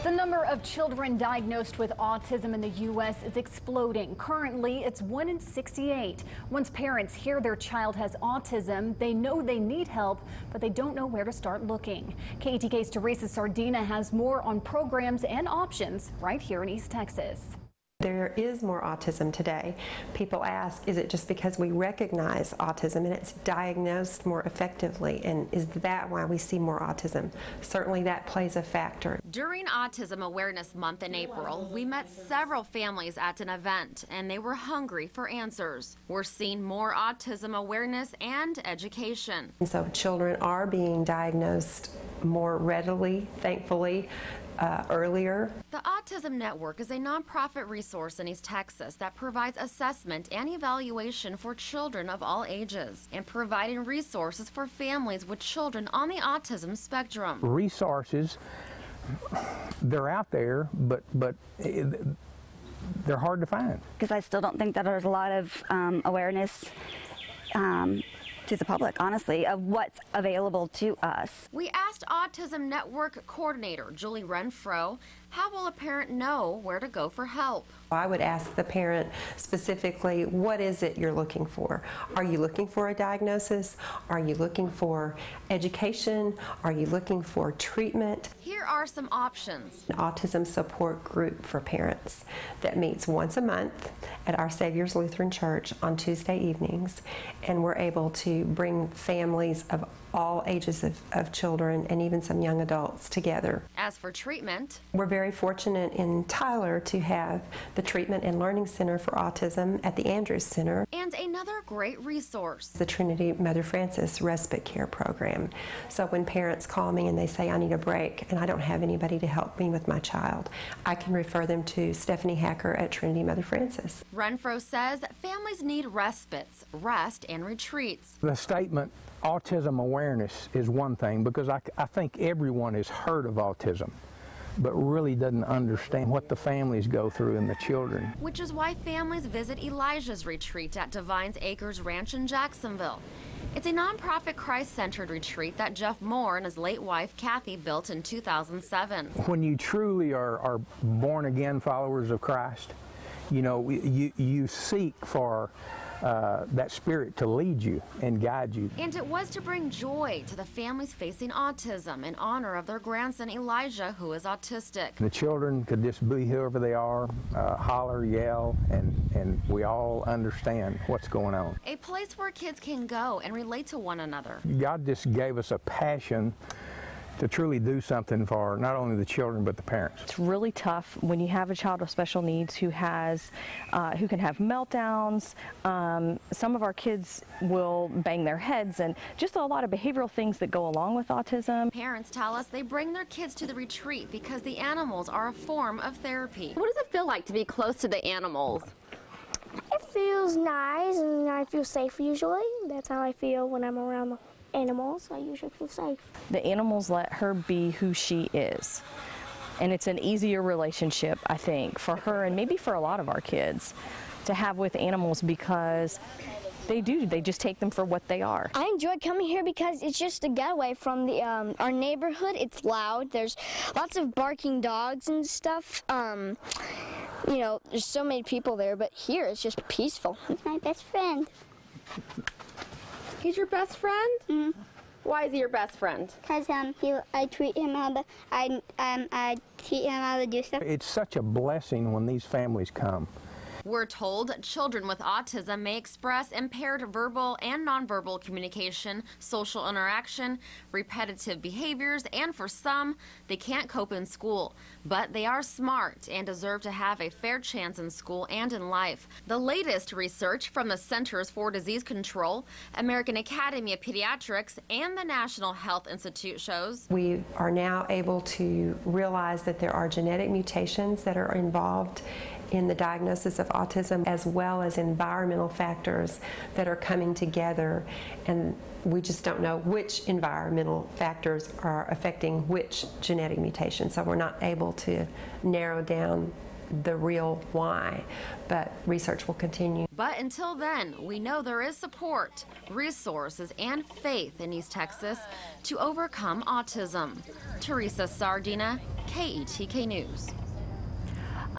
The number of children diagnosed with autism in the U.S. is exploding. Currently, it's 1 in 68. Once parents hear their child has autism, they know they need help, but they don't know where to start looking. KETK's Teresa Sardina has more on programs and options right here in East Texas. There is more autism today. People ask, is it just because we recognize autism and it's diagnosed more effectively, and is that why we see more autism? Certainly that plays a factor. During Autism Awareness Month in April, we met several families at an event, and they were hungry for answers. We're seeing more autism awareness and education. And so children are being diagnosed more readily, thankfully, earlier. The Autism Network is a nonprofit resource in East Texas that provides assessment and evaluation for children of all ages and providing resources for families with children on the autism spectrum. Resources, they're out there, but they're hard to find. Because I still don't think that there's a lot of awareness to the public, honestly, of what's available to us. We asked Autism Network Coordinator Julie Renfro, how will a parent know where to go for help? I would ask the parent specifically, what is it you're looking for? Are you looking for a diagnosis? Are you looking for education? Are you looking for treatment? Here are some options. An autism support group for parents that meets once a month at Our Savior's Lutheran Church on Tuesday evenings, and we're able to bring families of all ages of children and even some young adults together. As for treatment, we're very fortunate in Tyler to have the Treatment and Learning Center for Autism at the Andrews Center. And another great resource, the Trinity Mother Francis Respite Care Program. So when parents call me and they say, I need a break and I don't have anybody to help me with my child, I can refer them to Stephanie Hacker at Trinity Mother Francis. Renfro says families need respites, rest, and retreats. The statement, autism awareness, is one thing, because I think everyone has heard of autism, but really doesn't understand what the families go through and the children. Which is why families visit Elijah's retreat at Divine's Acres Ranch in Jacksonville. It's a nonprofit Christ-centered retreat that Jeff Moore and his late wife Kathy built in 2007. When you truly are born-again followers of Christ, you know, you seek for that spirit to lead you and guide you. And it was to bring joy to the families facing autism in honor of their grandson Elijah, who is autistic. The children could just be whoever they are, holler, yell, and we all understand what's going on. A place where kids can go and relate to one another. God just gave us a passion to truly do something for not only the children but the parents. It's really tough when you have a child with special needs who can have meltdowns. Some of our kids will bang their heads, and just a lot of behavioral things that go along with autism. Parents tell us they bring their kids to the retreat because the animals are a form of therapy. What does it feel like to be close to the animals? It feels nice, and I feel safe usually. That's how I feel when I'm around the animals. I usually feel safe. The animals let her be who she is, and it's an easier relationship, I think, for her and maybe for a lot of our kids to have with animals, because they just take them for what they are. I enjoy coming here because it's just a getaway from the our neighborhood. It's loud. There's lots of barking dogs and stuff. You know, there's so many people there, but here it's just peaceful. He's my best friend. He's your best friend? Mm-hmm. Why is he your best friend? Because I treat him how I teach him how to do stuff. It's such a blessing when these families come. We're told children with autism may express impaired verbal and nonverbal communication, social interaction, repetitive behaviors, and for some, they can't cope in school. But they are smart and deserve to have a fair chance in school and in life. The latest research from the Centers for Disease Control, American Academy of Pediatrics, and the National Health Institute shows we are now able to realize that there are genetic mutations that are involved in the diagnosis of autism, as well as environmental factors that are coming together, and we just don't know which environmental factors are affecting which genetic mutation, so we're not able to narrow down the real why, but research will continue. But until then, we know there is support, resources, and faith in East Texas to overcome autism. Teresa, Sardina, KETK News.